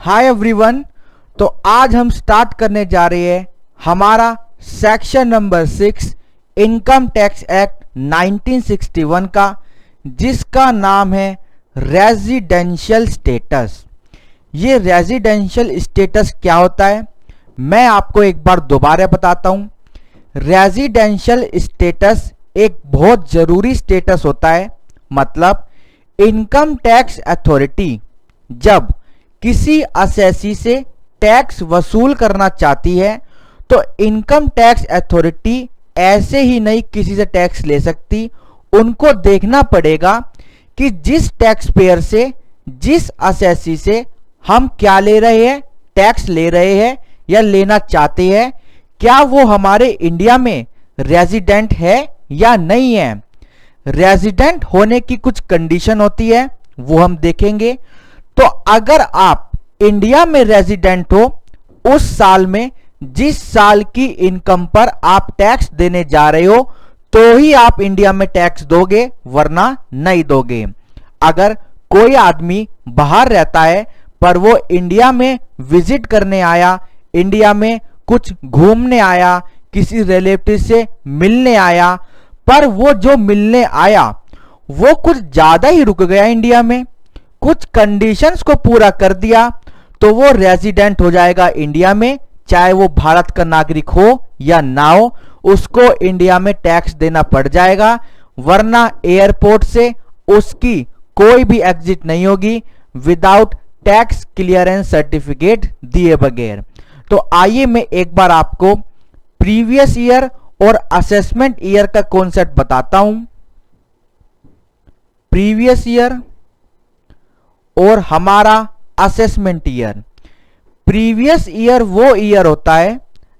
Hi everyone. तो आज हम स्टार्ट करने जा रहे हैं हमारा section number 6 income tax act 1961 का, जिसका नाम है रेजिडेंशियल स्टेटस। ये रेजिडेंशियल स्टेटस क्या होता है मैं आपको एक बार दोबारा बताता हूँ। रेजिडेंशियल स्टेटस एक बहुत ज़रूरी स्टेटस होता है। मतलब इनकम टैक्स अथॉरिटी जब किसी असेसी से टैक्स वसूल करना चाहती है तो इनकम टैक्स अथॉरिटी ऐसे ही नहीं किसी से टैक्स ले सकती। उनको देखना पड़ेगा कि जिस टैक्स पेयर से, जिस असेसी से हम क्या ले रहे हैं, टैक्स ले रहे हैं या लेना चाहते हैं, क्या वो हमारे इंडिया में रेजिडेंट है या नहीं है। रेजिडेंट होने की कुछ कंडीशन होती है, वो हम देखेंगे। तो अगर आप इंडिया में रेजिडेंट हो, उस साल में जिस साल की इनकम पर आप टैक्स देने जा रहे हो तो ही आप इंडिया में टैक्स दोगे, वरना नहीं दोगे। अगर कोई आदमी बाहर रहता है पर वो इंडिया में विजिट करने आया, इंडिया में कुछ घूमने आया, किसी रिलेटिव से मिलने आया, पर वो जो मिलने आया वो कुछ ज्यादा ही रुक गया इंडिया में, कुछ कंडीशंस को पूरा कर दिया, तो वो रेजिडेंट हो जाएगा इंडिया में। चाहे वो भारत का नागरिक हो या ना हो, उसको इंडिया में टैक्स देना पड़ जाएगा, वरना एयरपोर्ट से उसकी कोई भी एग्जिट नहीं होगी विदाउट टैक्स क्लियरेंस सर्टिफिकेट दिए बगैर। तो आइए मैं एक बार आपको प्रीवियस ईयर और असेसमेंट ईयर का कॉन्सेप्ट बताता हूं। प्रीवियस ईयर और हमारा असेसमेंट ईयर। प्रीवियस ईयर वो ईयर होता है,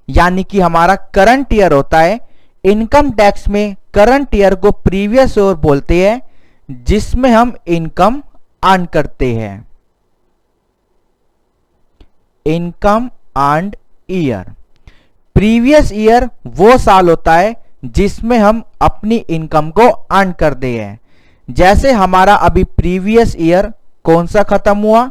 यानी कि हमारा करंट ईयर होता है। इनकम टैक्स में करंट ईयर को प्रीवियस ईयर बोलते हैं, जिसमें हम इनकम अर्न करते हैं। Income earned year. Previous year वो साल होता है जिसमें हम अपनी इनकम को अर्न करते हैं। जैसे हमारा अभी प्रीवियस ईयर कौन सा खत्म हुआ,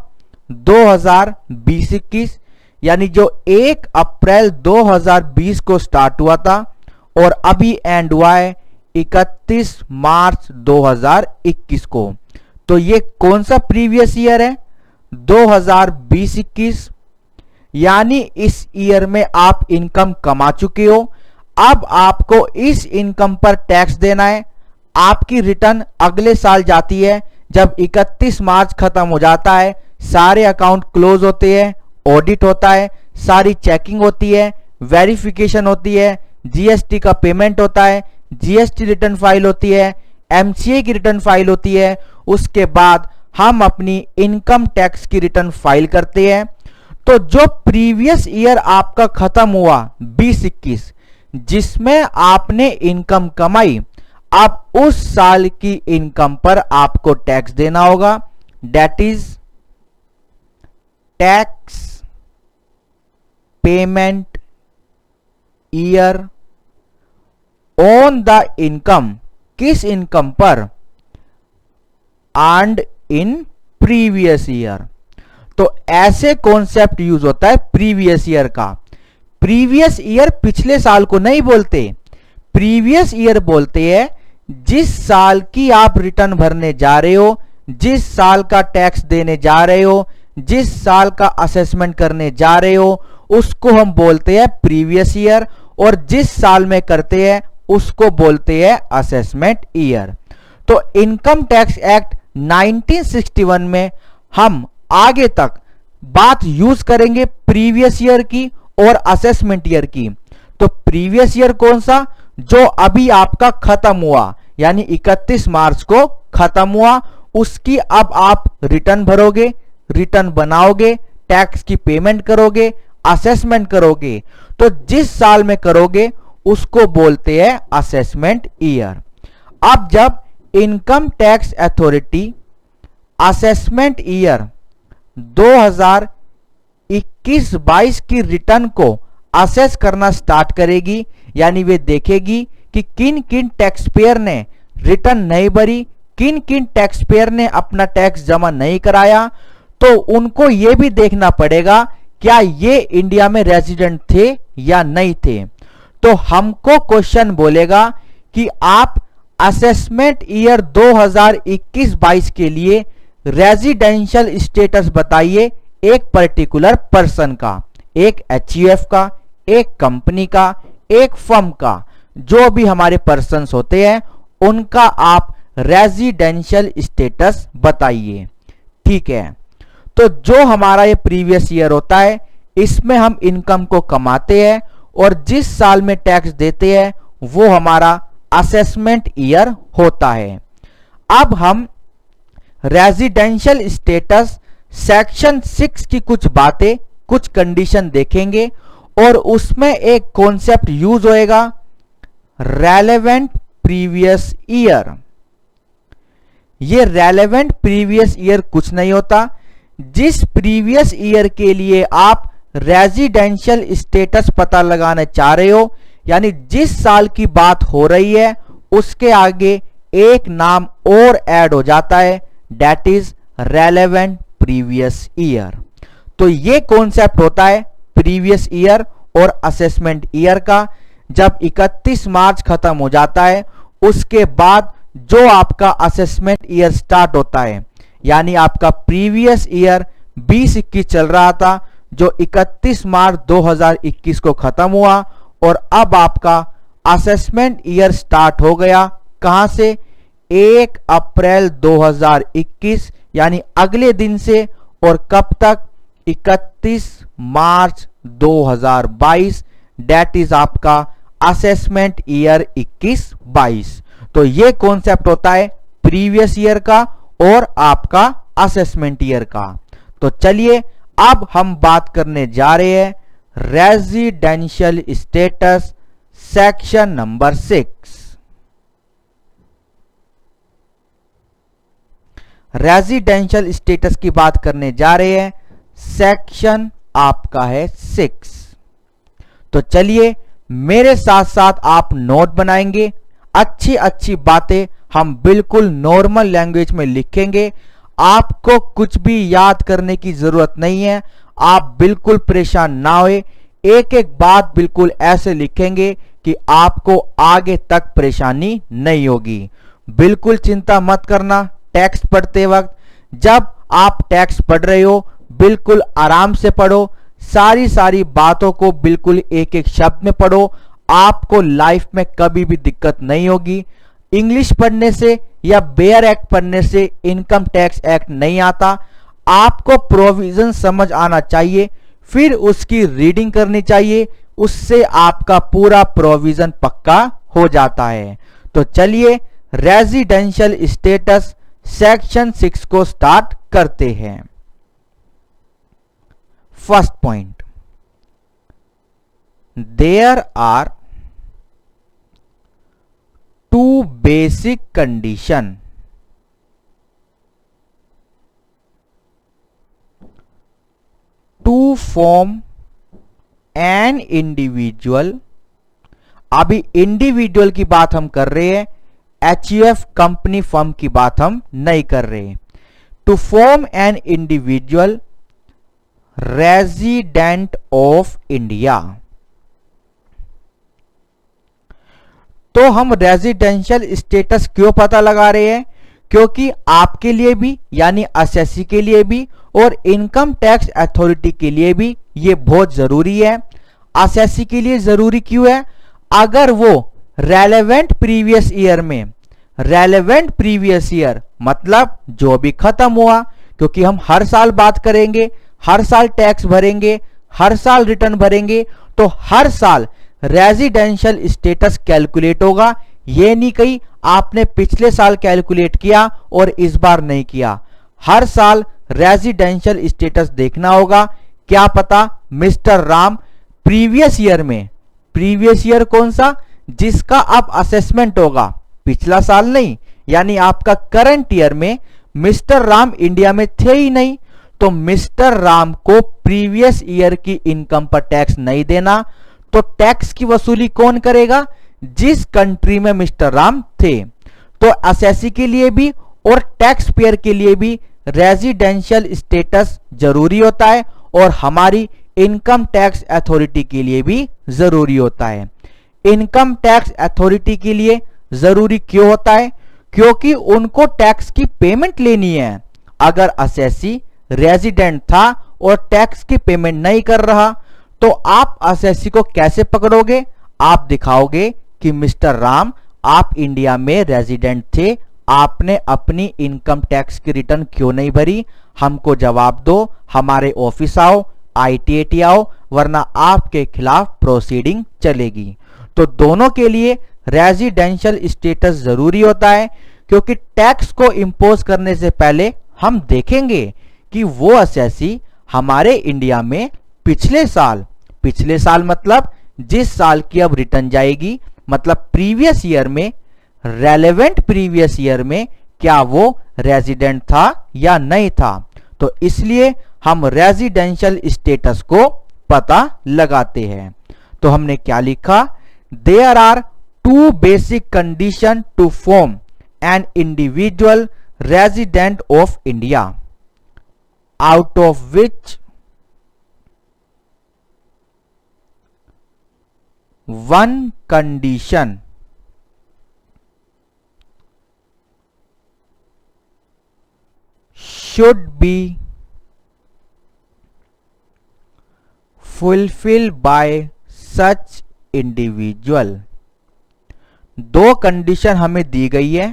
2020-21, यानी जो 1 अप्रैल 2020 को स्टार्ट हुआ था और अभी एंड हुआ है 31 मार्च 2021 को। तो ये कौन सा प्रीवियस ईयर है, 2020-21। यानी इस ईयर में आप इनकम कमा चुके हो, अब आपको इस इनकम पर टैक्स देना है। आपकी रिटर्न अगले साल जाती है जब 31 मार्च खत्म हो जाता है, सारे अकाउंट क्लोज होते हैं, ऑडिट होता है, सारी चेकिंग होती है, वेरिफिकेशन होती है, जीएसटी का पेमेंट होता है, जीएसटी रिटर्न फाइल होती है, एमसीए की रिटर्न फाइल होती है। उसके बाद हम अपनी इनकम टैक्स की रिटर्न फाइल करते हैं। तो जो प्रीवियस ईयर आपका खत्म हुआ 2021, जिसमें आपने इनकम कमाई, अब उस साल की इनकम पर आपको टैक्स देना होगा। That is tax payment year on the income. किस इनकम पर? Earned in previous year. तो ऐसे कॉन्सेप्ट यूज होता है प्रीवियस ईयर का। प्रीवियस ईयर पिछले साल को नहीं बोलते, प्रीवियस ईयर बोलते हैं जिस साल की आप रिटर्न भरने जा रहे हो, जिस साल का टैक्स देने जा रहे हो, जिस साल का असेसमेंट करने जा रहे हो, उसको हम बोलते हैं प्रीवियस ईयर। और जिस साल में करते हैं उसको बोलते हैं असेसमेंट ईयर। तो इनकम टैक्स एक्ट 1961 में हम आगे तक बात यूज करेंगे प्रीवियस ईयर की और असेसमेंट ईयर की। तो प्रीवियस ईयर कौन सा? जो अभी आपका खत्म हुआ, यानी 31 मार्च को खत्म हुआ, उसकी अब आप रिटर्न भरोगे, रिटर्न बनाओगे, टैक्स की पेमेंट करोगे, असेसमेंट करोगे। तो जिस साल में करोगे उसको बोलते हैं असेसमेंट ईयर। अब जब income tax authority assessment year 2021-22 की रिटर्न को असेस करना स्टार्ट करेगी, यानी वे देखेगी कि किन किन टैक्स पेयर ने रिटर्न नहीं भरी, किन किन टैक्स पेयर ने अपना टैक्स जमा नहीं कराया, तो उनको ये भी देखना पड़ेगा क्या ये इंडिया में रेजिडेंट थे या नहीं थे। तो हमको क्वेश्चन बोलेगा कि आप असेसमेंट ईयर 2021-22 के लिए रेजिडेंशियल स्टेटस बताइए एक पर्टिकुलर पर्सन का, एक एचयूएफ का, एक कंपनी का, एक फर्म का, जो भी हमारे पर्सन्स होते हैं उनका आप रेजिडेंशियल स्टेटस बताइए। ठीक है, तो जो हमारा ये प्रीवियस ईयर होता है इसमें हम इनकम को कमाते हैं और जिस साल में टैक्स देते हैं वो हमारा असेसमेंट ईयर होता है। अब हम रेजिडेंशियल स्टेटस सेक्शन 6 की कुछ बातें, कुछ कंडीशन देखेंगे और उसमें एक कॉन्सेप्ट यूज होएगा रेलेवेंट प्रीवियस ईयर। ये रेलेवेंट प्रीवियस ईयर कुछ नहीं होता, जिस प्रीवियस ईयर के लिए आप रेजिडेंशियल स्टेटस पता लगाने चाह रहे हो, यानी जिस साल की बात हो रही है उसके आगे एक नाम और ऐड हो जाता है, that is relevant previous year. तो ये कॉन्सेप्ट होता है प्रीवियस ईयर और असेसमेंट ईयर का। जब 31 मार्च खत्म हो जाता है उसके बाद जो आपका असेसमेंट ईयर स्टार्ट होता है, यानी आपका प्रीवियस ईयर 2021 चल रहा था जो 31 मार्च 2021 को खत्म हुआ और अब आपका असेसमेंट ईयर स्टार्ट हो गया। कहां से? 1 अप्रैल 2021 यानी अगले दिन से, और कब तक? 31 मार्च 2022, डेट इज आपका असेसमेंट ईयर 21-22। तो ये कॉन्सेप्ट होता है प्रीवियस ईयर का और आपका असेसमेंट ईयर का। तो चलिए अब हम बात करने जा रहे हैं residential status section number 6। Residential status की बात करने जा रहे हैं, सेक्शन आपका है 6। तो चलिए मेरे साथ साथ आप नोट बनाएंगे, अच्छी अच्छी बातें हम बिल्कुल नॉर्मल लैंग्वेज में लिखेंगे। आपको कुछ भी याद करने की जरूरत नहीं है, आप बिल्कुल परेशान ना होए। एक एक बात बिल्कुल ऐसे लिखेंगे कि आपको आगे तक परेशानी नहीं होगी। बिल्कुल चिंता मत करना टेक्स्ट पढ़ते वक्त। जब आप टेक्स्ट पढ़ रहे हो बिल्कुल आराम से पढ़ो, सारी बातों को बिल्कुल एक एक शब्द में पढ़ो। आपको लाइफ में कभी भी दिक्कत नहीं होगी। इंग्लिश पढ़ने से या बेयर एक्ट पढ़ने से इनकम टैक्स एक्ट नहीं आता। आपको प्रोविजन समझ आना चाहिए, फिर उसकी रीडिंग करनी चाहिए, उससे आपका पूरा प्रोविजन पक्का हो जाता है। तो चलिए रेजिडेंशियल स्टेटस सेक्शन 6 को स्टार्ट करते हैं। First point, there are 2 basic condition to form an individual। अभी इंडिविजुअल की बात हम कर रहे हैं, एचयूएफ कंपनी फर्म की बात हम नहीं कर रहे। To form an individual resident of India. तो हम रेजिडेंशियल स्टेटस क्यों पता लगा रहे हैं? क्योंकि आपके लिए भी यानी असेसी के लिए भी और इनकम टैक्स अथॉरिटी के लिए भी ये बहुत जरूरी है। असेसी के लिए जरूरी क्यों है? अगर वो रेलेवेंट प्रीवियस ईयर में, रेलेवेंट प्रीवियस ईयर मतलब जो भी खत्म हुआ, क्योंकि हम हर साल बात करेंगे, हर साल टैक्स भरेंगे, हर साल रिटर्न भरेंगे, तो हर साल रेजिडेंशियल स्टेटस कैलकुलेट होगा। ये नहीं कहीं आपने पिछले साल कैलकुलेट किया और इस बार नहीं किया। हर साल रेजिडेंशियल स्टेटस देखना होगा। क्या पता मिस्टर राम प्रीवियस ईयर में, प्रीवियस ईयर कौन सा? जिसका अब असेसमेंट होगा, पिछला साल नहीं, यानी आपका करंट ईयर में मिस्टर राम इंडिया में थे ही नहीं, तो मिस्टर राम को प्रीवियस ईयर की इनकम पर टैक्स नहीं देना। तो टैक्स की वसूली कौन करेगा? जिस कंट्री में मिस्टर राम थे। तो असेसी के लिए भी और टैक्स पेयर के लिए भी रेजिडेंशियल स्टेटस जरूरी होता है और हमारी इनकम टैक्स अथॉरिटी के लिए भी जरूरी होता है। इनकम टैक्स अथॉरिटी के लिए जरूरी क्यों होता है? क्योंकि उनको टैक्स की पेमेंट लेनी है। अगर असेसी रेजिडेंट था और टैक्स की पेमेंट नहीं कर रहा तो आप असेसी को कैसे पकड़ोगे? आप दिखाओगे कि मिस्टर राम, आप इंडिया में रेजिडेंट थे, आपने अपनी इनकम टैक्स की रिटर्न क्यों नहीं भरी? हमको जवाब दो, हमारे ऑफिस आओ, ITAT आओ, वरना आपके खिलाफ प्रोसीडिंग चलेगी। तो दोनों के लिए रेजिडेंशियल स्टेटस जरूरी होता है, क्योंकि टैक्स को इंपोज करने से पहले हम देखेंगे कि वो असेसी हमारे इंडिया में पिछले साल मतलब जिस साल की अब रिटर्न जाएगी, मतलब प्रीवियस ईयर में, रेलेवेंट प्रीवियस ईयर में क्या वो रेजिडेंट था या नहीं था। तो इसलिए हम रेजिडेंशियल स्टेटस को पता लगाते हैं। तो हमने क्या लिखा? There are two basic condition to form an individual resident of India, out of which one condition should be fulfilled by such individual। दो कंडीशन हमें दी गई है,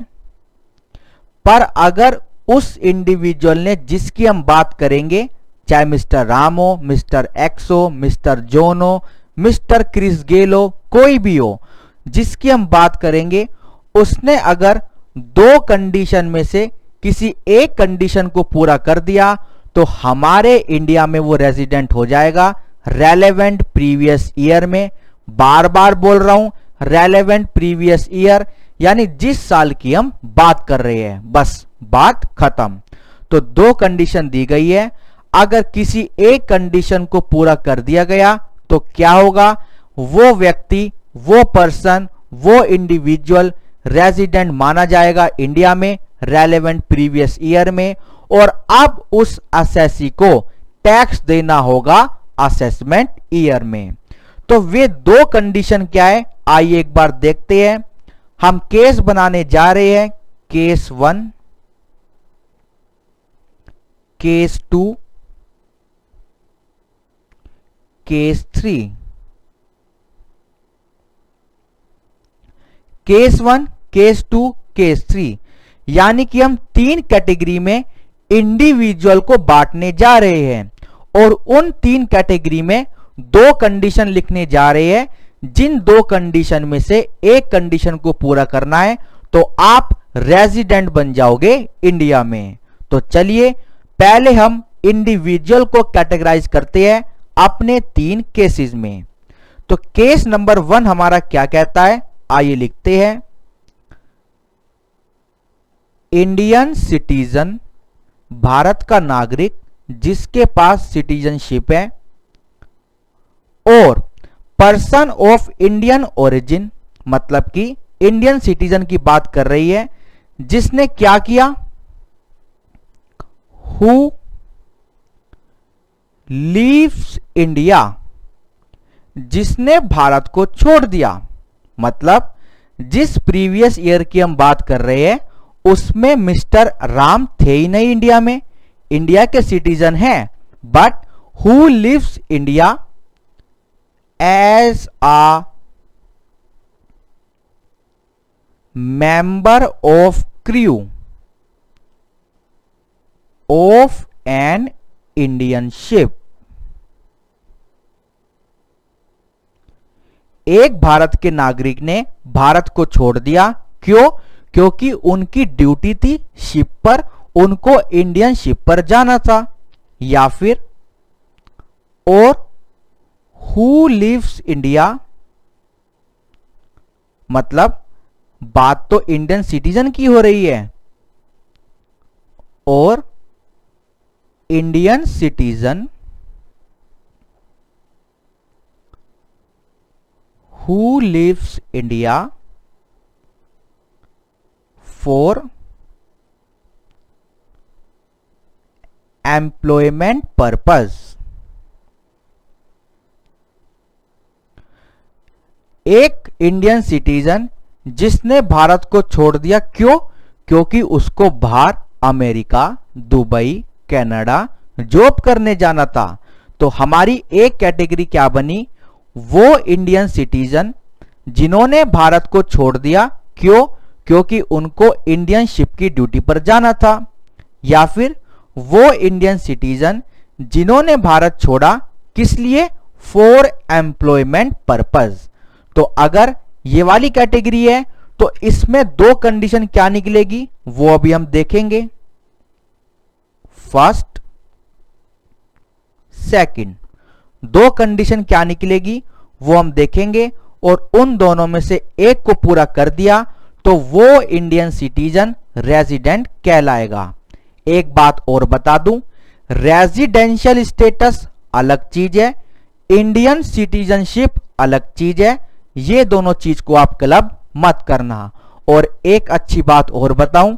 पर अगर उस इंडिविजुअल ने, जिसकी हम बात करेंगे, चाहे मिस्टर राम हो, मिस्टर एक्स हो, मिस्टर जॉन हो, मिस्टर क्रिस गेल हो, कोई भी हो, जिसकी हम बात करेंगे, उसने अगर दो कंडीशन में से किसी एक कंडीशन को पूरा कर दिया तो हमारे इंडिया में वो रेजिडेंट हो जाएगा रेलेवेंट प्रीवियस ईयर में। बार बार बोल रहा हूं, रेलेवेंट प्रीवियस ईयर यानी जिस साल की हम बात कर रहे हैं, बस बात खत्म। तो दो कंडीशन दी गई है, अगर किसी एक कंडीशन को पूरा कर दिया गया तो क्या होगा? वो व्यक्ति, वो पर्सन, वो इंडिविजुअल रेजिडेंट माना जाएगा इंडिया में रेलेवेंट प्रीवियस ईयर में, और अब उस असेसी को टैक्स देना होगा असेसमेंट ईयर में। तो वे दो कंडीशन क्या है, आइए एक बार देखते हैं। हम केस बनाने जा रहे हैं, case 1, case 2, case 3। Case 1, case 2, case 3 यानी कि हम तीन कैटेगरी में इंडिविजुअल को बांटने जा रहे हैं और उन तीन कैटेगरी में दो कंडीशन लिखने जा रहे हैं। जिन दो कंडीशन में से एक कंडीशन को पूरा करना है तो आप रेजिडेंट बन जाओगे इंडिया में। तो चलिए पहले हम इंडिविजुअल को कैटेगराइज करते हैं अपने तीन केसेस में। तो केस नंबर 1 हमारा क्या कहता है, आइए लिखते हैं। इंडियन सिटीजन, भारत का नागरिक जिसके पास सिटीजनशिप है, और पर्सन ऑफ इंडियन ओरिजिन, मतलब कि इंडियन सिटीजन की बात कर रही है, जिसने क्या किया, हु लीव्स इंडिया, जिसने भारत को छोड़ दिया। मतलब जिस प्रीवियस ईयर की हम बात कर रहे हैं उसमें मिस्टर राम थे ही नहीं इंडिया में, इंडिया के सिटीजन हैं, but who lives India as a member of crew of an Indian ship. एक भारत के नागरिक ने भारत को छोड़ दिया, क्यों? क्योंकि उनकी ड्यूटी थी शिप पर, उनको इंडियन शिप पर जाना था। या फिर और हु लिव्स इंडिया, मतलब बात तो इंडियन सिटीजन की हो रही है, और Indian citizen who lives India for employment purpose. एक इंडियन सिटीजन जिसने भारत को छोड़ दिया, क्यों? क्योंकि उसको बाहर अमेरिका, दुबई, कनाडा जॉब करने जाना था। तो हमारी एक कैटेगरी क्या बनी? वो इंडियन सिटीजन जिन्होंने भारत को छोड़ दिया, क्यों? क्योंकि उनको इंडियन शिप की ड्यूटी पर जाना था। या फिर वो इंडियन सिटीजन जिन्होंने भारत छोड़ा, किस लिए? For employment purpose. तो अगर ये वाली कैटेगरी है तो इसमें दो कंडीशन क्या निकलेगी वो अभी हम देखेंगे, फर्स्ट, सेकंड। दो कंडीशन क्या निकलेगी वो हम देखेंगे, और उन दोनों में से एक को पूरा कर दिया तो वो इंडियन सिटीजन रेजिडेंट कहलाएगा। एक बात और बता दूं, रेजिडेंशियल स्टेटस अलग चीज है, इंडियन सिटीजनशिप अलग चीज है। ये दोनों चीज को आप क्लब मत करना। और एक अच्छी बात और बताऊं,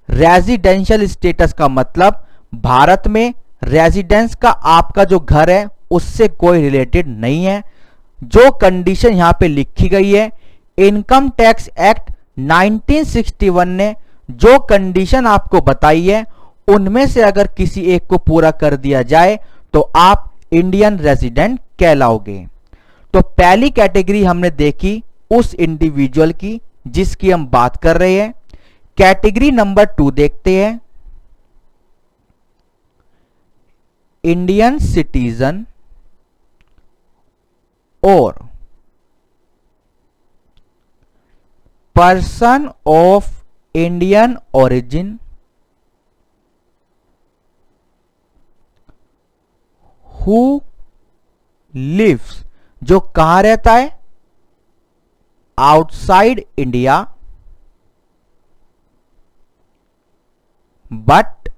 रेजिडेंशियल स्टेटस का मतलब भारत में रेजिडेंस का आपका जो घर है उससे कोई रिलेटेड नहीं है। जो कंडीशन यहां पे लिखी गई है, इनकम टैक्स एक्ट 1961 ने जो कंडीशन आपको बताई है, उनमें से अगर किसी एक को पूरा कर दिया जाए तो आप इंडियन रेजिडेंट कहलाओगे। तो पहली कैटेगरी हमने देखी उस इंडिविजुअल की जिसकी हम बात कर रहे हैं। कैटेगरी नंबर 2 देखते हैं, इंडियन सिटीजन और person of Indian origin who lives, जो कहां रहता है? Outside India, but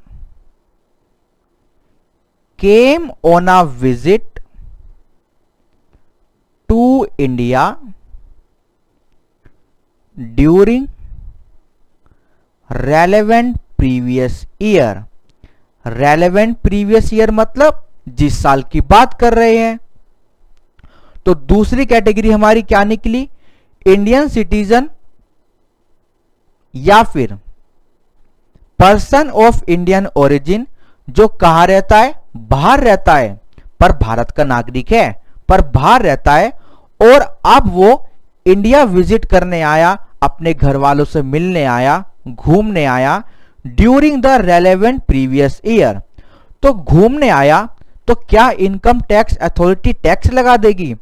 came on a visit to India during relevant previous year. Relevant previous year मतलब जिस साल की बात कर रहे हैं। तो दूसरी कैटेगरी हमारी क्या निकली? इंडियन सिटीजन या फिर पर्सन ऑफ इंडियन ओरिजिन जो कहां रहता है? बाहर रहता है, पर भारत का नागरिक है, पर बाहर रहता है, और अब वो इंडिया विजिट करने आया, अपने घर वालों से मिलने आया, घूमने आया during the relevant previous year. तो घूमने आया तो क्या इनकम टैक्स अथॉरिटी टैक्स लगा देगी?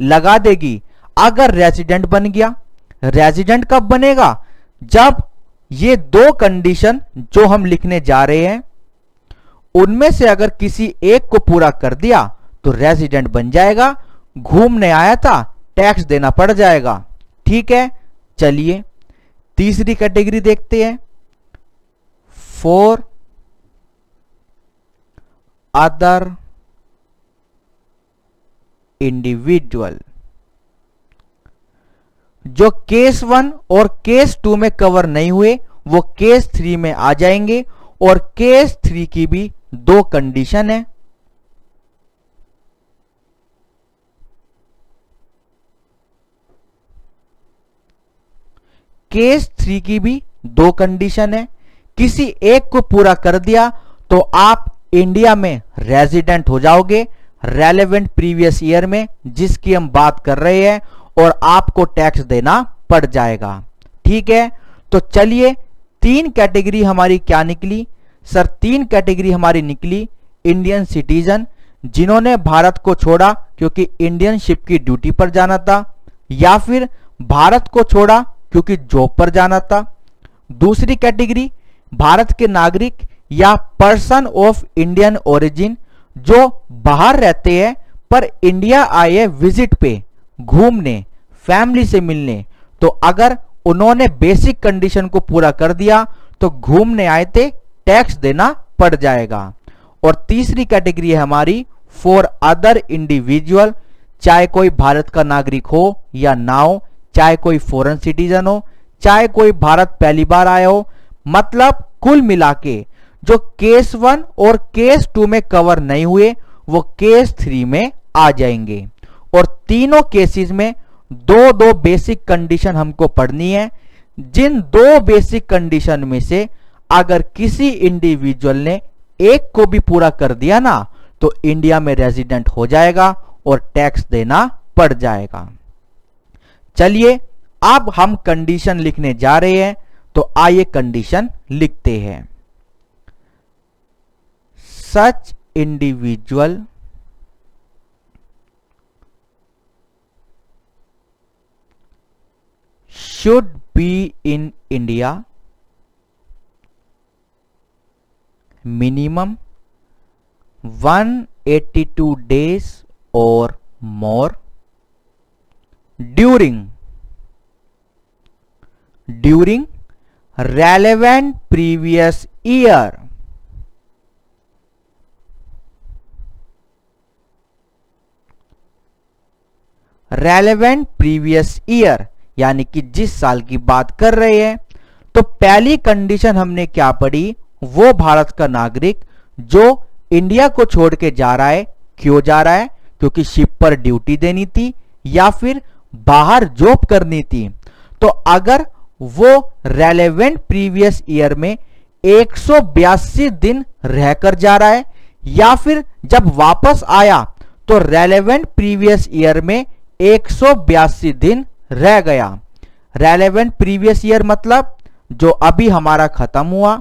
लगा देगी। अगर रेजिडेंट बन गया। रेजिडेंट कब बनेगा? जब ये दो कंडीशन जो हम लिखने जा रहे हैं उनमें से अगर किसी एक को पूरा कर दिया तो रेजिडेंट बन जाएगा। घूमने आया था, टैक्स देना पड़ जाएगा। ठीक है, चलिए तीसरी कैटेगरी देखते हैं, फॉर अदर इंडिविजुअल। जो केस 1 और केस 2 में कवर नहीं हुए वो केस 3 में आ जाएंगे, और केस 3 की भी दो कंडीशन है। केस 3 की भी दो कंडीशन है। किसी एक को पूरा कर दिया तो आप इंडिया में रेजिडेंट हो जाओगे रेलेवेंट प्रीवियस ईयर में जिसकी हम बात कर रहे हैं, और आपको टैक्स देना पड़ जाएगा। ठीक है, तो चलिए तीन कैटेगरी हमारी क्या निकली? सर तीन कैटेगरी हमारी निकली, इंडियन सिटीजन जिन्होंने भारत को छोड़ा क्योंकि इंडियन शिप की ड्यूटी पर जाना था, या फिर भारत को छोड़ा क्योंकि जॉब पर जाना था। दूसरी कैटेगरी भारत के नागरिक या पर्सन ऑफ इंडियन ओरिजिन जो बाहर रहते हैं पर इंडिया आए विजिट पे, घूमने, फैमिली से मिलने। तो अगर उन्होंने बेसिक कंडीशन को पूरा कर दिया तो घूमने आए थे, टैक्स देना पड़ जाएगा। और तीसरी कैटेगरी है हमारी फॉर अदर इंडिविजुअल, चाहे कोई भारत का नागरिक हो या ना हो, चाहे कोई फॉरेन सिटीजन हो, चाहे कोई भारत पहली बार आया हो, मतलब कुल मिला के जो केस 1 और केस 2 में कवर नहीं हुए वो केस 3 में आ जाएंगे। और तीनों केसेस में दो दो बेसिक कंडीशन हमको पढ़नी है। जिन दो बेसिक कंडीशन में से अगर किसी इंडिविजुअल ने एक को भी पूरा कर दिया ना तो इंडिया में रेजिडेंट हो जाएगा और टैक्स देना पड़ जाएगा। चलिए अब हम कंडीशन लिखने जा रहे हैं, तो आइए कंडीशन लिखते हैं। सच individual should be in India minimum 182 days or more during relevant previous year यानी कि जिस साल की बात कर रहे हैं। तो पहली कंडीशन हमने क्या पढ़ी, वो भारत का नागरिक जो इंडिया को छोड़ के जा रहा है, क्यों जा रहा है, क्योंकि शिप पर ड्यूटी देनी थी या फिर बाहर जॉब करनी थी। तो अगर वो रेलेवेंट प्रीवियस ईयर में 182 दिन रहकर जा रहा है या फिर जब वापस आया तो रेलेवेंट प्रीवियस ईयर में 182 दिन रह गया। रेलेवेंट प्रीवियस ईयर मतलब जो अभी हमारा खत्म हुआ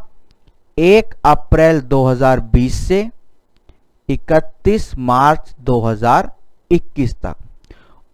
1 अप्रैल 2020 से 31 मार्च 2021 तक,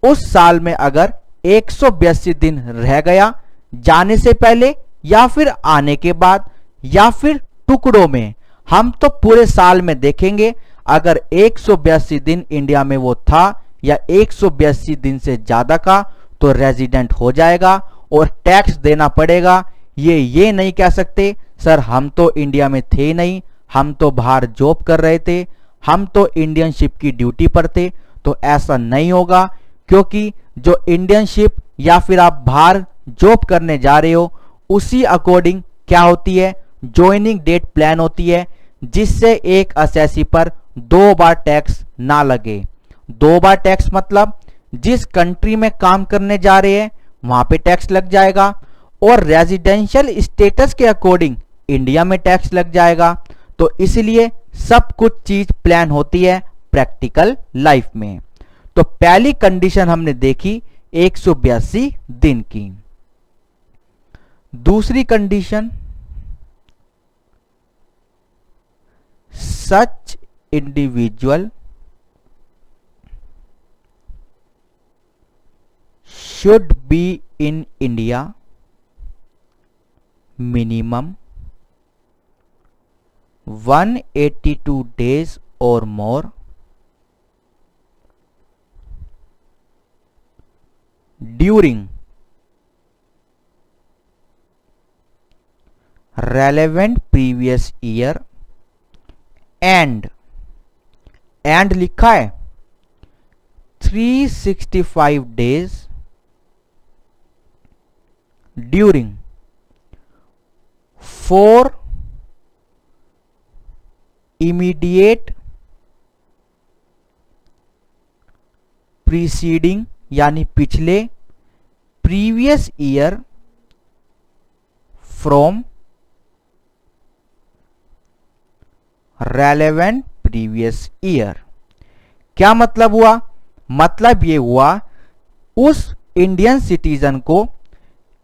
उस साल में अगर 182 दिन रह गया जाने से पहले या फिर आने के बाद या फिर टुकड़ों में, हम तो पूरे साल में देखेंगे। अगर 182 दिन इंडिया में वो था या 182 दिन से ज्यादा का तो रेजिडेंट हो जाएगा और टैक्स देना पड़ेगा। ये नहीं कह सकते सर हम तो इंडिया में थे नहीं, हम तो बाहर जॉब कर रहे थे, हम तो इंडियन शिप की ड्यूटी पर थे। तो ऐसा नहीं होगा, क्योंकि जो इंडियन शिप या फिर आप बाहर जॉब करने जा रहे हो उसी अकॉर्डिंग क्या होती है, ज्वाइनिंग डेट प्लान होती है, जिससे एक असेसी पर 2 बार टैक्स ना लगे। 2 बार टैक्स मतलब जिस कंट्री में काम करने जा रहे हैं वहां पे टैक्स लग जाएगा और रेजिडेंशियल स्टेटस के अकॉर्डिंग इंडिया में टैक्स लग जाएगा। तो इसलिए सब कुछ चीज प्लान होती है प्रैक्टिकल लाइफ में। तो पहली कंडीशन हमने देखी 182 दिन की। दूसरी condition, such individual should be in India minimum 182 days or more during relevant previous year and लिखा है 365 days during 4 immediate preceding यानी पिछले previous year from relevant previous year. क्या मतलब हुआ, मतलब ये हुआ उस इंडियन सिटीजन को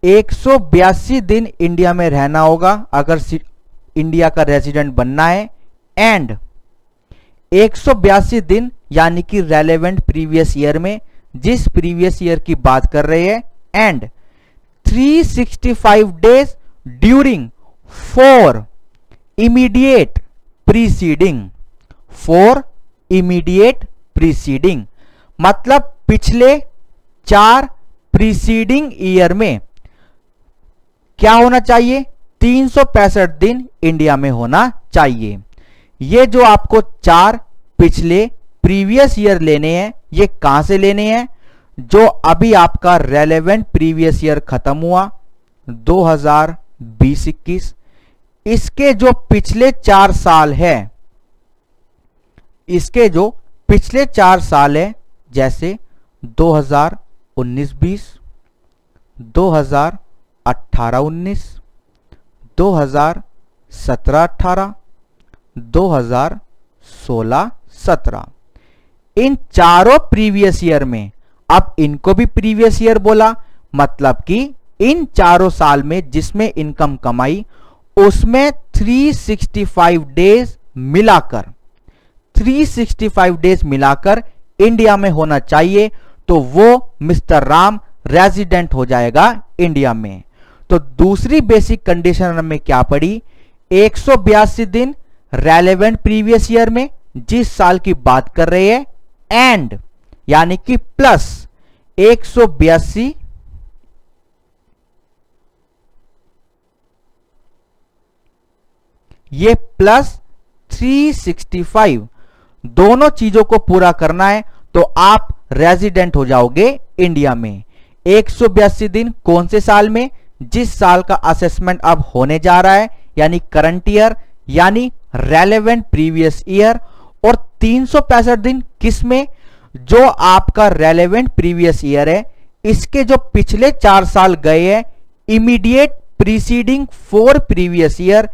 182 दिन इंडिया में रहना होगा अगर इंडिया का रेजिडेंट बनना है, एंड 182 दिन यानी कि रेलेवेंट प्रीवियस ईयर में जिस प्रीवियस ईयर की बात कर रहे हैं, and 365 days during 4 immediate preceding. 4 immediate preceding मतलब पिछले 4 प्रीसीडिंग ईयर में क्या होना चाहिए, 365 दिन इंडिया में होना चाहिए। ये जो आपको 4 पिछले प्रीवियस ईयर लेने हैं, ये कहां से लेने हैं, जो अभी आपका रेलेवेंट प्रीवियस ईयर खत्म हुआ 2020-21, इसके जो पिछले 4 साल है, इसके जो पिछले 4 साल है, जैसे 2019-20, 2018-19, 2017-18, 2016-17, इन चारों प्रीवियस ईयर में, अब इनको भी प्रीवियस ईयर बोला, मतलब कि इन चारों साल में जिसमें इनकम कमाई, उसमें 365 डेज मिलाकर, 365 डेज मिलाकर इंडिया में होना चाहिए, तो वो मिस्टर राम रेजिडेंट हो जाएगा इंडिया में। तो दूसरी बेसिक कंडीशन हमें क्या पड़ी, 182 दिन रेलेवेंट प्रीवियस ईयर में, जिस साल की बात कर रहे हैं, एंड यानी कि प्लस 182 ये प्लस 365, दोनों चीजों को पूरा करना है तो आप रेजिडेंट हो जाओगे इंडिया में। 182 दिन कौन से साल में, जिस साल का असेसमेंट अब होने जा रहा है, यानी करंट ईयर, यानी रेलेवेंट प्रीवियस ईयर। और 365 दिन किस में, जो आपका रेलेवेंट प्रीवियस ईयर है, इसके जो पिछले 4 साल गए हैं, इमीडिएट प्रीसीडिंग 4 प्रीवियस ईयर,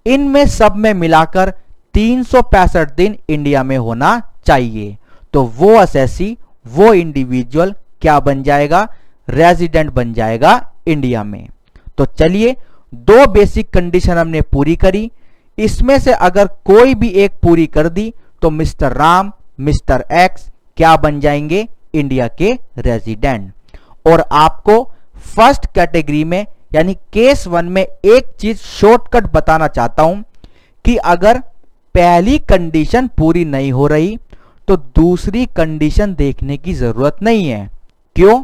इनमें सब में मिलाकर 365 दिन इंडिया में होना चाहिए। तो वो असेसी, वो इंडिविजुअल क्या बन जाएगा, रेजिडेंट बन जाएगा इंडिया में। तो चलिए, 2 बेसिक कंडीशन हमने पूरी करी, इसमें से अगर कोई भी एक पूरी कर दी तो मिस्टर राम, मिस्टर एक्स क्या बन जाएंगे, इंडिया के रेजिडेंट। और आपको फर्स्ट कैटेगरी में यानी केस 1 में एक चीज शॉर्टकट बताना चाहता हूं कि अगर पहली कंडीशन पूरी नहीं हो रही तो दूसरी कंडीशन देखने की जरूरत नहीं है। क्यों?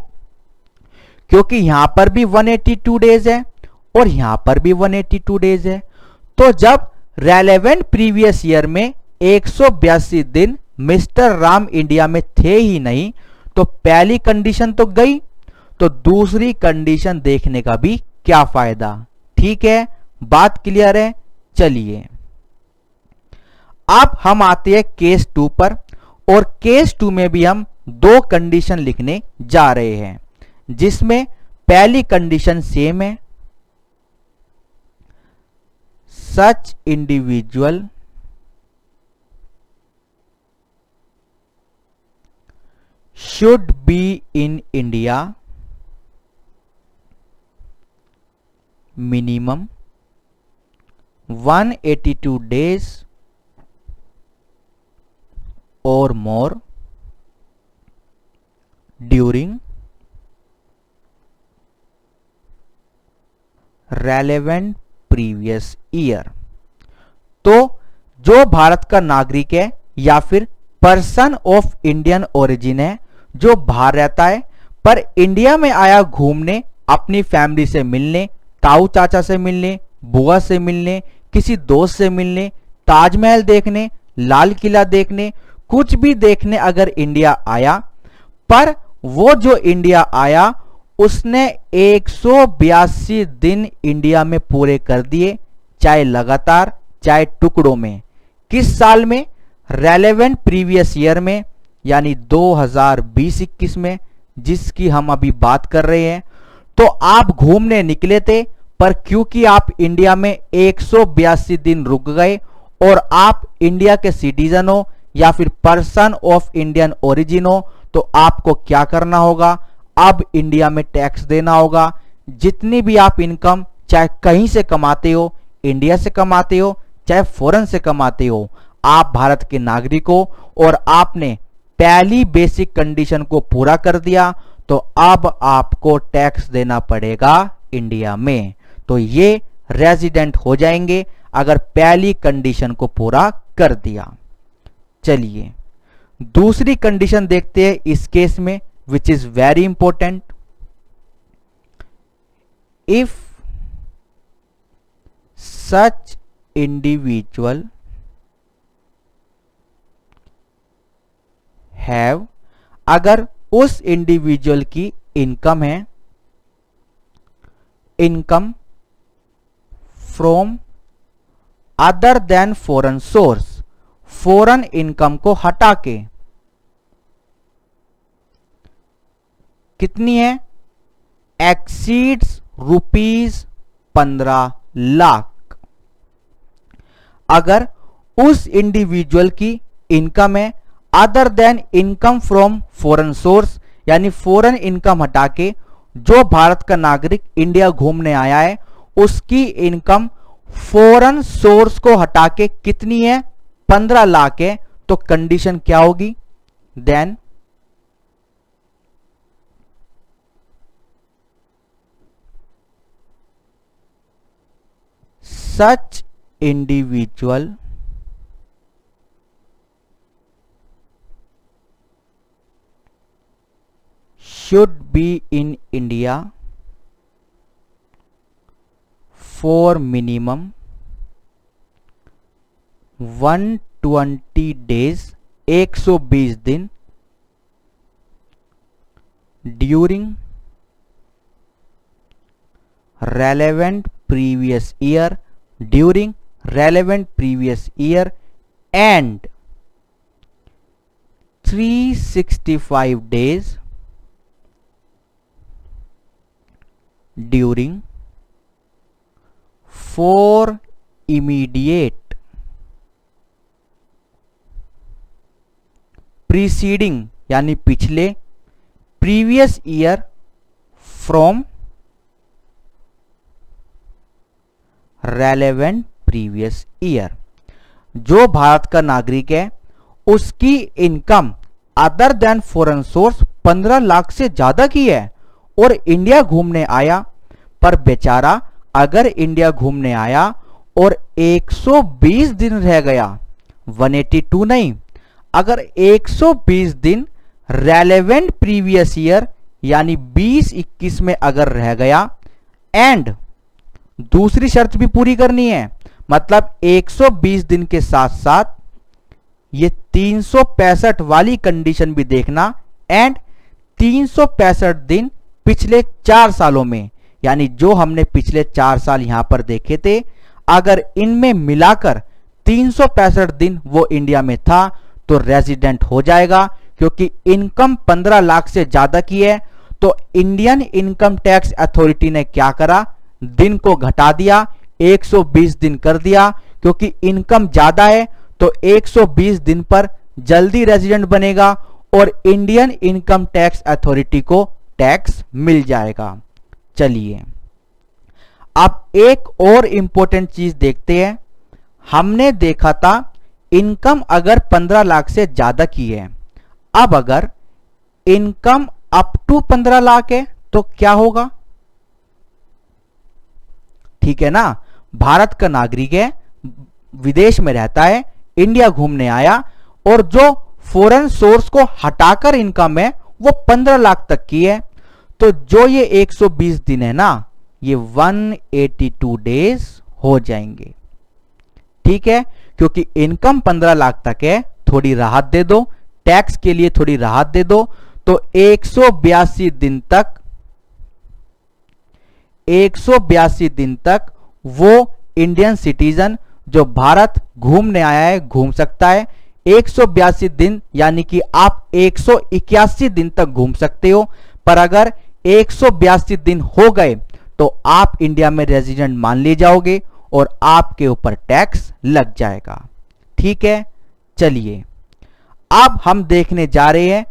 क्योंकि यहां पर भी 182 डेज है और यहां पर भी 182 डेज है। तो जब रेलेवेंट प्रीवियस ईयर में 182 दिन मिस्टर राम इंडिया में थे ही नहीं, तो पहली कंडीशन तो गई, तो दूसरी कंडीशन देखने का भी क्या फायदा। ठीक है, बात क्लियर है। चलिए अब हम आते हैं केस 2 पर, और केस 2 में भी हम 2 कंडीशन लिखने जा रहे हैं, जिसमें पहली कंडीशन सेम है, सच individual should be in India minimum 182 days or more during relevant previous year। तो जो भारत का नागरिक है या फिर पर्सन ऑफ इंडियन ओरिजिन है, जो बाहर रहता है पर इंडिया में आया घूमने, अपनी फैमिली से मिलने, ताऊ चाचा से मिलने, बुआ से मिलने, किसी दोस्त से मिलने, ताजमहल देखने, लाल किला देखने, कुछ भी देखने अगर इंडिया आया, पर वो जो इंडिया आया उसने 182 दिन इंडिया में पूरे कर दिए, चाहे लगातार चाहे टुकड़ों में। किस साल में? रेलेवेंट प्रीवियस ईयर में, यानी 2020-21 में, जिसकी हम अभी बात कर रहे हैं। तो आप घूमने निकले थे, पर क्योंकि आप इंडिया में 182 दिन रुक गए और आप इंडिया के सिटीजन हो या फिर पर्सन ऑफ इंडियन ओरिजिन हो, तो आपको क्या करना होगा, अब इंडिया में टैक्स देना होगा। जितनी भी आप इनकम चाहे कहीं से कमाते हो, इंडिया से कमाते हो चाहे फॉरेन से कमाते हो, आप भारत के नागरिक हो और आपने पहली बेसिक कंडीशन को पूरा कर दिया, तो अब आपको टैक्स देना पड़ेगा इंडिया में। तो ये रेजिडेंट हो जाएंगे अगर पहली कंडीशन को पूरा कर दिया। चलिए दूसरी कंडीशन देखते हैं इस केस में, which is very important. If such individual have, अगर उस इंडिविजुअल की इनकम है, income from other than foreign source, foreign income को हटा के कितनी है, एक्सीड्स ₹15 लाख। अगर उस इंडिविजुअल की इनकम है other than income from foreign source, यानी फॉरेन इनकम हटा के जो भारत का नागरिक इंडिया घूमने आया है उसकी इनकम फॉरेन सोर्स को हटा के कितनी है, 15 लाख है, तो कंडीशन क्या होगी, then such individual should be in India for minimum 120 days, 120 दिन during relevant previous year, during relevant previous year and 365 days during 4 immediate preceding यानी पिछले previous year from relevant previous year। जो भारत का नागरिक है उसकी income other than foreign source 15 lakh से ज्यादा की है और इंडिया घूमने आया, पर बेचारा अगर इंडिया घूमने आया और 120 दिन रह गया, 182 नहीं, अगर 120 दिन रेलेवेंट प्रीवियस ईयर यानी 2021 में अगर रह गया एंड दूसरी शर्त भी पूरी करनी है, मतलब 120 दिन के साथ साथ ये 365 वाली कंडीशन भी देखना एंड 365 दिन पिछले 4 सालों में, यानी जो हमने पिछले 4 साल यहां पर देखे थे, अगर इनमें मिलाकर 365 दिन वो इंडिया में था तो रेजिडेंट हो जाएगा, क्योंकि इनकम 15 लाख से ज्यादा की है। तो इंडियन इनकम टैक्स अथॉरिटी ने क्या करा, दिन को घटा दिया, 120 दिन कर दिया, क्योंकि इनकम ज्यादा है तो 120 दिन पर जल्दी रेजिडेंट बनेगा और इंडियन इनकम टैक्स अथॉरिटी को टैक्स मिल जाएगा। चलिए अब एक और इंपॉर्टेंट चीज देखते हैं। हमने देखा था इनकम अगर 15 लाख से ज्यादा की है, अब अगर इनकम अप टू 15 लाख है तो क्या होगा, ठीक है ना। भारत का नागरिक है, विदेश में रहता है, इंडिया घूमने आया और जो फॉरेन सोर्स को हटाकर इनकम है वो 15 लाख तक की है, तो जो ये 120 दिन है ना, ये 182 डेज हो जाएंगे, ठीक है। क्योंकि इनकम 15 लाख तक है, थोड़ी राहत दे दो, टैक्स के लिए थोड़ी राहत दे दो, तो 182 दिन तक वो इंडियन सिटीजन जो भारत घूमने आया है घूम सकता है। 182 दिन यानी कि आप 181 दिन तक घूम सकते हो, पर अगर 182 दिन हो गए तो आप इंडिया में रेजिडेंट मान लिए जाओगे और आपके ऊपर टैक्स लग जाएगा, ठीक है। चलिए अब हम देखने जा रहे हैं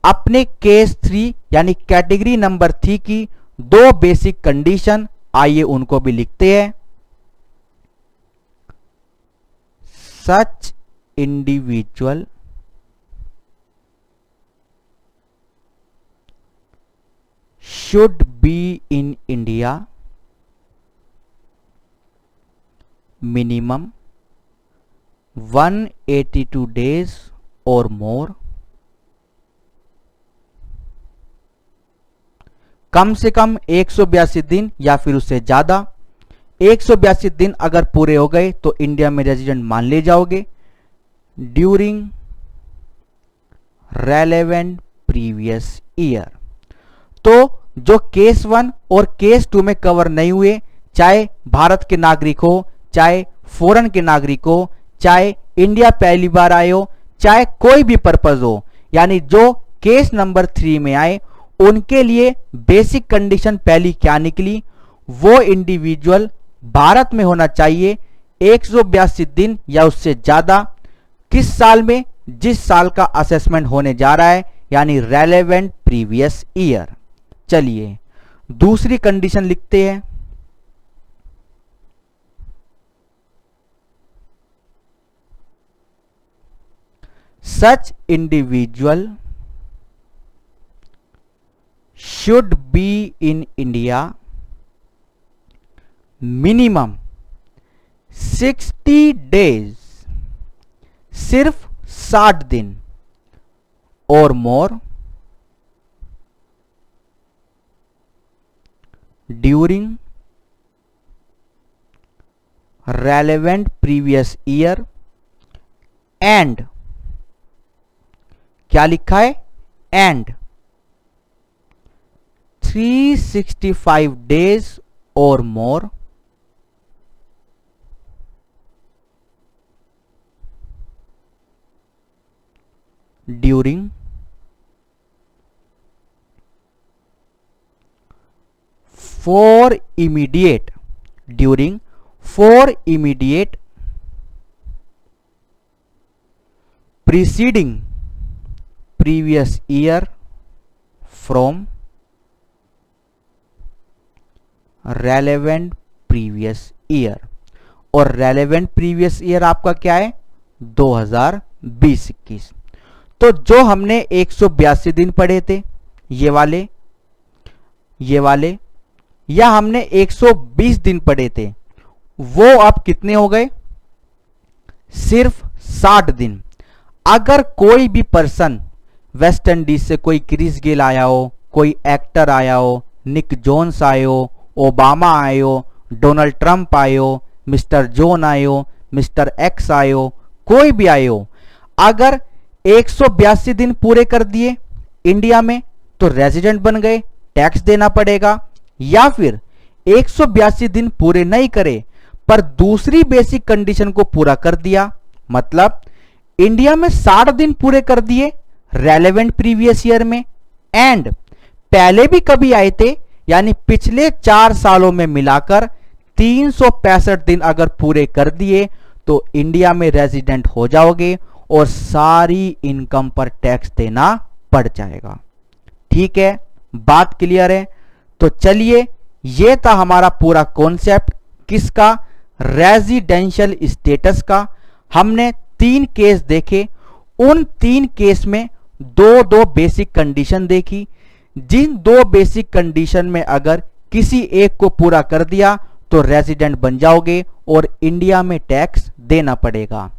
अपने केस 3 यानी कैटेगरी नंबर 3 की 2 बेसिक कंडीशन, आइए उनको भी लिखते हैं। सच individual should be in India minimum 182 days or more, कम से कम 182 दिन या फिर उससे ज्यादा। 182 दिन अगर पूरे हो गए तो इंडिया में रेजिडेंट मान ले जाओगे। ड्यूरिंग रेलेवेंट प्रीवियस ईयर, तो जो केस 1 और केस 2 में कवर नहीं हुए, चाहे भारत के नागरिक हो चाहे फॉरेन के नागरिक हो, चाहे इंडिया पहली बार आए हो, चाहे कोई भी पर्पज हो, यानी जो केस नंबर 3 में आए उनके लिए बेसिक कंडीशन पहली क्या निकली, वो इंडिविजुअल भारत में होना चाहिए 182 दिन या उससे ज्यादा, किस साल में, जिस साल का असेसमेंट होने जा रहा है, यानी रेलेवेंट प्रीवियस ईयर। चलिए दूसरी कंडीशन लिखते हैं। Such individual should be in India minimum 60 days, सिर्फ 60 दिन, और मोर during relevant previous year and, क्या लिखा है, एंड 365 डेज और मोर during for immediate preceding previous year from relevant previous year, और relevant previous year आपका क्या है, 2020-21। तो जो हमने 182 दिन पढ़े थे, ये वाले या हमने 120 दिन पढ़े थे, वो अब कितने हो गए, सिर्फ 60 दिन। अगर कोई भी पर्सन वेस्ट इंडीज से, कोई क्रिस गेल आया हो, कोई एक्टर आया हो, निक जोन्स आए हो, ओबामा आए हो, डोनाल्ड ट्रंप आए हो, मिस्टर जोन आए हो, मिस्टर एक्स आए हो, कोई भी आए हो, अगर 182 दिन पूरे कर दिए इंडिया में तो रेजिडेंट बन गए, टैक्स देना पड़ेगा। या फिर 182 दिन पूरे नहीं करे पर दूसरी बेसिक कंडीशन को पूरा कर दिया, मतलब इंडिया में 60 दिन पूरे कर दिए रेलेवेंट प्रीवियस ईयर में, एंड पहले भी कभी आए थे, यानी पिछले 4 सालों में मिलाकर 365 दिन अगर पूरे कर दिए तो इंडिया में रेजिडेंट हो जाओगे और सारी इनकम पर टैक्स देना पड़ जाएगा। ठीक है, बात क्लियर है। तो चलिए, यह था हमारा पूरा कॉन्सेप्ट किसका, रेजिडेंशियल स्टेटस का। हमने 3 केस देखे, उन 3 केस में दो बेसिक कंडीशन देखी। जिन 2 बेसिक कंडीशन में अगर किसी एक को पूरा कर दिया तो रेजिडेंट बन जाओगे और इंडिया में टैक्स देना पड़ेगा।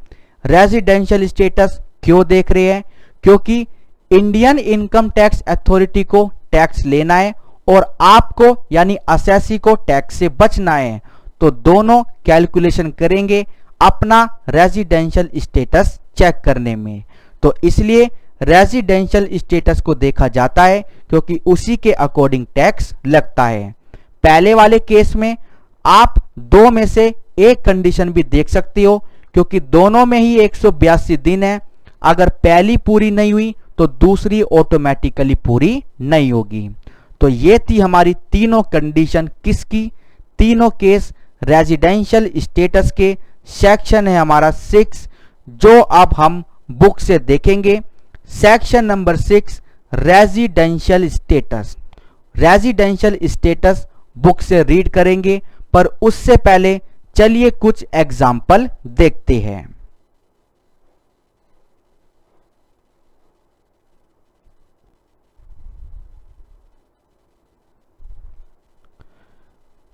रेजिडेंशियल स्टेटस क्यों देख रहे हैं, क्योंकि इंडियन इनकम टैक्स अथॉरिटी को टैक्स लेना है और आपको यानी असेसी को टैक्स से बचना है, तो दोनों कैलकुलेशन करेंगे अपना रेजिडेंशियल स्टेटस चेक करने में। तो इसलिए रेजिडेंशियल स्टेटस को देखा जाता है क्योंकि उसी के अकॉर्डिंग टैक्स लगता है। पहले वाले केस में आप 2 में से एक कंडीशन भी देख सकते हो क्योंकि दोनों में ही 182 दिन है, अगर पहली पूरी नहीं हुई तो दूसरी ऑटोमेटिकली पूरी नहीं होगी। तो ये थी हमारी तीनों कंडीशन किसकी, तीनों केस रेजिडेंशियल स्टेटस के। सेक्शन है हमारा 6 जो अब हम बुक से देखेंगे। Section number 6 residential status. Residential status book से रीड करेंगे, पर उससे पहले चलिए कुछ एग्जाम्पल देखते हैं।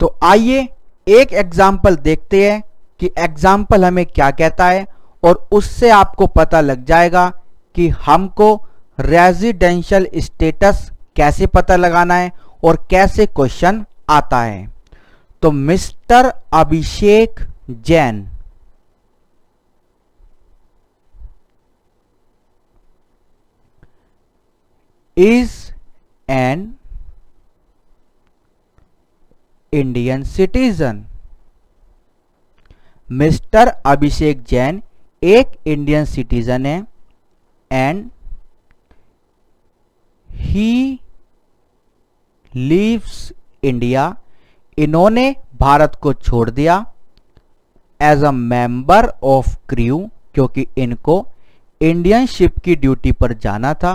तो आइए एक एग्जाम्पल देखते हैं कि एग्जाम्पल हमें क्या कहता है और उससे आपको पता लग जाएगा कि हमको रेजिडेंशियल स्टेटस कैसे पता लगाना है और कैसे क्वेश्चन आता है। तो Mister Abhishek Jain is an Indian citizen. Mister Abhishek Jain एक इंडियन सिटीजन है एंड ही लीव्स इंडिया, इन्होंने भारत को छोड़ दिया as a member of crew, क्योंकि इनको इंडियन शिप की ड्यूटी पर जाना था,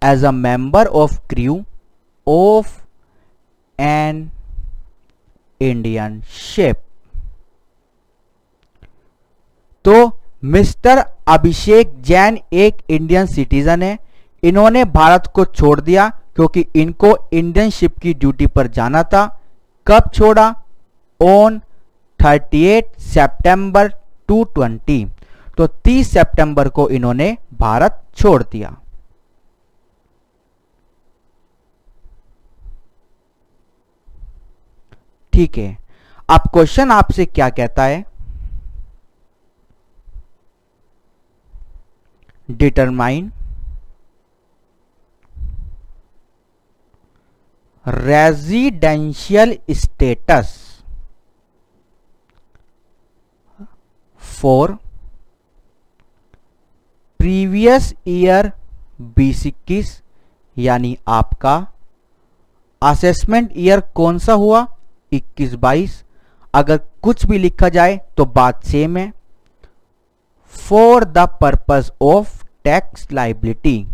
as a member of crew of an Indian ship. तो मिस्टर अभिषेक जैन एक इंडियन सिटीजन है, इन्होंने भारत को छोड़ दिया क्योंकि इनको इंडियन शिप की ड्यूटी पर जाना था। कब छोड़ा? ऑन 38 सितंबर 220, तो 30 सितंबर को इन्होंने भारत छोड़ दिया। ठीक है, अब क्वेश्चन आपसे क्या कहता है? Determine residential status for previous year 2021, यानी आपका असेसमेंट ईयर कौन सा हुआ? 21-22। अगर कुछ भी लिखा जाए तो बात सेम है। For the purpose of tax liability,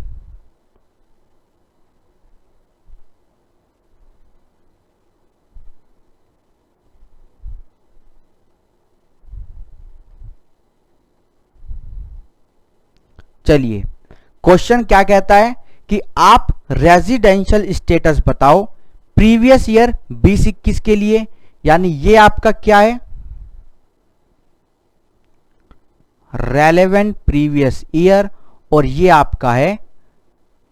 चलिए क्वेश्चन क्या कहता है कि आप रेजिडेंशियल स्टेटस बताओ प्रीवियस ईयर 2021 के लिए, यानी ये आपका क्या है? रेलेवेंट प्रीवियस ईयर, और ये आपका है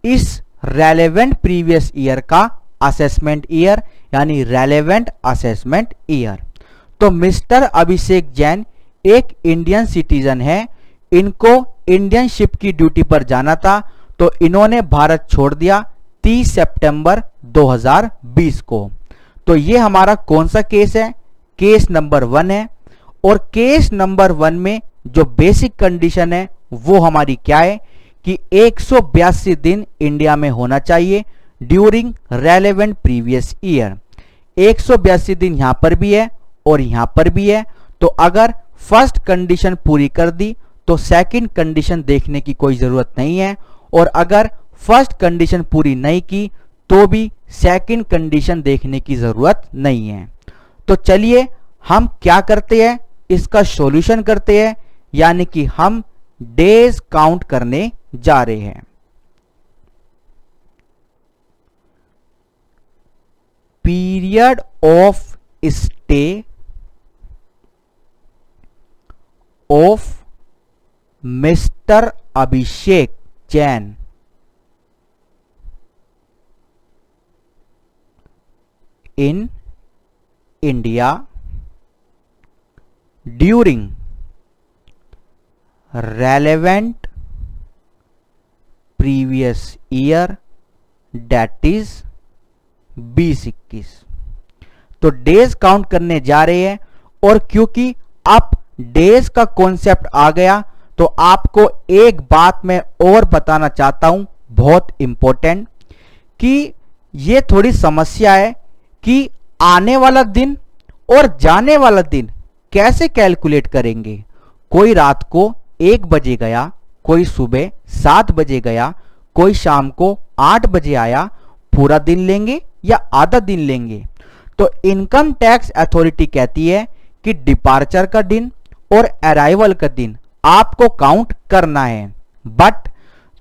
इस रेलेवेंट प्रीवियस ईयर का असेसमेंट ईयर, यानी रेलेवेंट असेसमेंट ईयर। तो मिस्टर अभिषेक जैन एक इंडियन सिटीजन है, इनको इंडियन शिप की ड्यूटी पर जाना था, तो इन्होंने भारत छोड़ दिया 30 सितंबर 2020 को। तो ये हमारा कौन सा केस है? केस नंबर 1 है। और केस नंबर 1 में जो बेसिक कंडीशन है वो हमारी क्या है कि 182 दिन इंडिया में होना चाहिए ड्यूरिंग रेलेवेंट प्रीवियस ईयर। 182 दिन यहां पर भी है और यहां पर भी है। तो अगर फर्स्ट कंडीशन पूरी कर दी तो सेकंड कंडीशन देखने की कोई जरूरत नहीं है, और अगर फर्स्ट कंडीशन पूरी नहीं की तो भी सेकंड कंडीशन देखने की जरूरत नहीं है। तो चलिए हम क्या करते हैं, इसका सॉल्यूशन करते हैं, यानी कि हम डेज काउंट करने जा रहे हैं। Period of stay of mister Abhishek Jain in India during relevant previous year, that is 2021। तो डेज काउंट करने जा रहे हैं, और क्योंकि अब डेज का कॉन्सेप्ट आ गया तो आपको एक बात मैं और बताना चाहता हूं, बहुत इंपॉर्टेंट, कि ये थोड़ी समस्या है कि आने वाला दिन और जाने वाला दिन कैसे कैलकुलेट करेंगे। कोई रात को 1 बजे गया, कोई सुबह 7 बजे गया, कोई शाम को 8 बजे आया, पूरा दिन लेंगे या आधा दिन लेंगे? तो इनकम टैक्स अथॉरिटी कहती है कि डिपार्चर का दिन और अराइवल का दिन आपको काउंट करना है। बट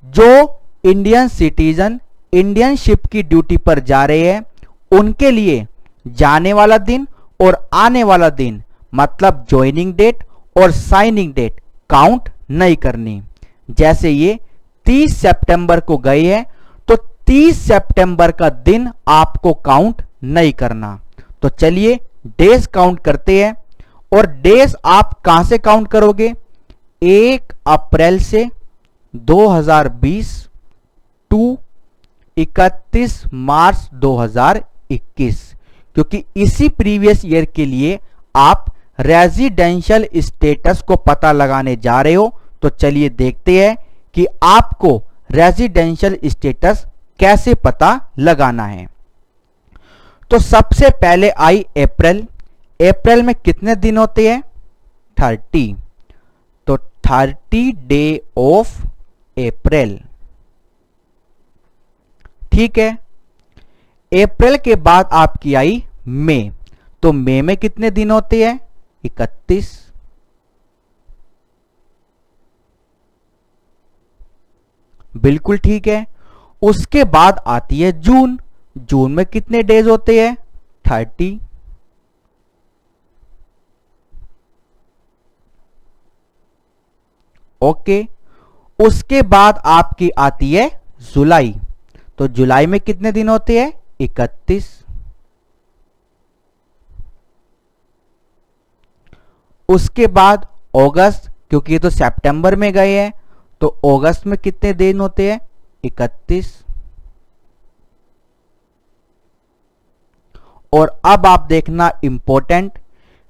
जो इंडियन सिटीजन इंडियन शिप की ड्यूटी पर जा रहे हैं उनके लिए जाने वाला दिन और आने वाला दिन, मतलब ज्वाइनिंग डेट और साइनिंग डेट काउंट नहीं करनी। जैसे ये 30 सितंबर को गए हैं तो 30 सितंबर का दिन आपको काउंट नहीं करना। तो चलिए डेज काउंट करते हैं, और डेज आप कहां से काउंट करोगे? 1 अप्रैल से 2020 टू 31 मार्च 2021, क्योंकि इसी प्रीवियस ईयर के लिए आप रेजिडेंशियल स्टेटस को पता लगाने जा रहे हो तो चलिए देखते हैं कि आपको रेजिडेंशियल स्टेटस कैसे पता लगाना है। तो सबसे पहले आई अप्रैल। अप्रैल में कितने दिन होते हैं? 30। तो 30 डे ऑफ अप्रैल। ठीक है। अप्रैल के बाद आपकी आई मई। तो मई में कितने दिन होते हैं? 31। बिल्कुल ठीक है। उसके बाद आती है जून। जून में कितने डेज होते हैं? 30। ओके। उसके बाद आपकी आती है जुलाई। तो जुलाई में कितने दिन होते हैं? 31। उसके बाद अगस्त, क्योंकि ये तो सितंबर में गए हैं, तो अगस्त में कितने दिन होते हैं? 31। और अब आप देखना इंपॉर्टेंट,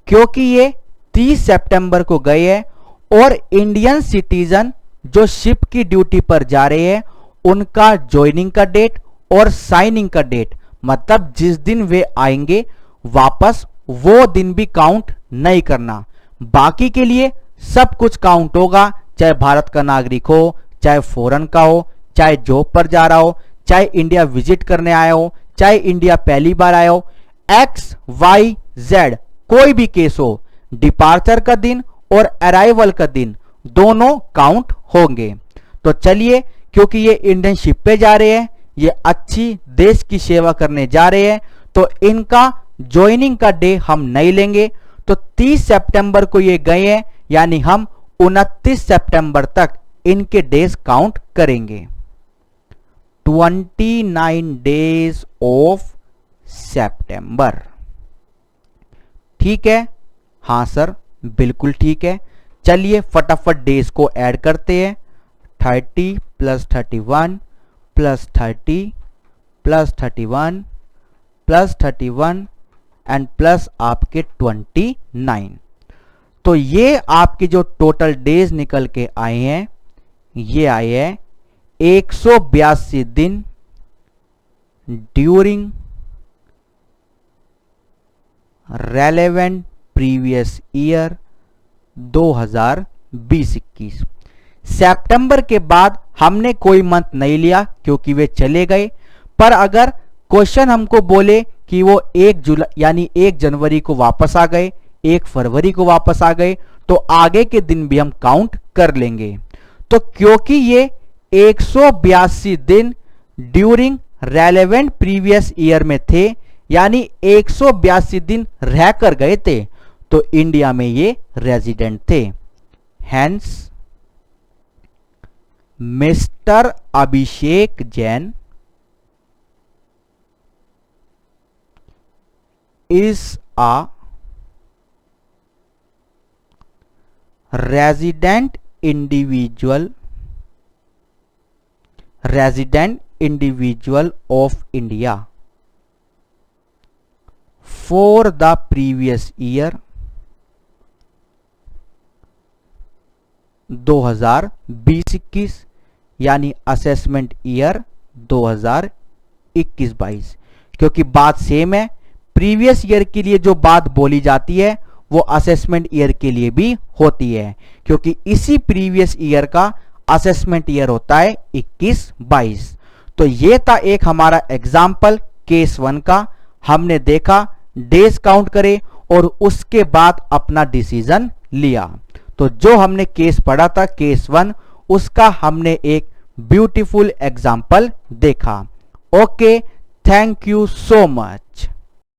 क्योंकि ये 30 सितंबर को गए हैं और इंडियन सिटीजन जो शिप की ड्यूटी पर जा रहे हैं उनका ज्वाइनिंग का डेट और साइनिंग का डेट, मतलब जिस दिन वे आएंगे वापस, वो दिन भी काउंट नहीं करना। बाकी के लिए सब कुछ काउंट होगा, चाहे भारत का नागरिक हो, चाहे फॉरेन का हो, चाहे जॉब पर जा रहा हो, चाहे इंडिया विजिट करने आया हो, चाहे इंडिया पहली बार आया हो, एक्स वाई जेड कोई भी केस हो, डिपार्चर का दिन और अराइवल का दिन दोनों काउंट होंगे। तो चलिए, क्योंकि ये इंडियन शिप पे जा रहे हैं, ये अच्छी देश की सेवा करने जा रहे हैं, तो इनका ज्वाइनिंग का डे हम नहीं लेंगे। तो 30 सितंबर को ये गए हैं, यानी हम 29 सितंबर तक इनके डेज काउंट करेंगे। 29 डेज ऑफ सितंबर। ठीक है? हां सर, बिल्कुल ठीक है। चलिए फटाफट डेज को ऐड करते हैं। 30 plus 31 plus 30 plus 31 plus 31 and plus आपके 29। तो ये आपके जो टोटल डेज निकल के आए हैं, ये आए हैं 182 दिन ड्यूरिंग रेलेवेंट प्रीवियस ईयर 2020-21। सितंबर के बाद हमने कोई मंथ नहीं लिया क्योंकि वे चले गए, पर अगर क्वेश्चन हमको बोले कि वो 1 जुलाई यानी 1 जनवरी को वापस आ गए, 1 फरवरी को वापस आ गए, तो आगे के दिन भी हम काउंट कर लेंगे। तो क्योंकि ये 182 दिन ड्यूरिंग रेलेवेंट प्रीवियस ईयर में थे, यानी 182 दिन रहकर गए थे, तो इंडिया में ये रेजिडेंट थे। Hence mister Abhishek Jain is a resident individual of India for the previous year 2020-21, यानी असेसमेंट ईयर 2021-22। क्योंकि बात सेम है, प्रीवियस ईयर के लिए जो बात बोली जाती है वो असेसमेंट ईयर के लिए भी होती है, क्योंकि इसी प्रीवियस ईयर का असेसमेंट ईयर होता है 21-22। तो ये था एक हमारा एग्जाम्पल केस 1 का। हमने देखा, डेज काउंट करे और उसके बाद अपना डिसीजन लिया। तो जो हमने केस पढ़ा था केस 1, उसका हमने एक ब्यूटीफुल एग्जाम्पल देखा। Okay, thank you so much.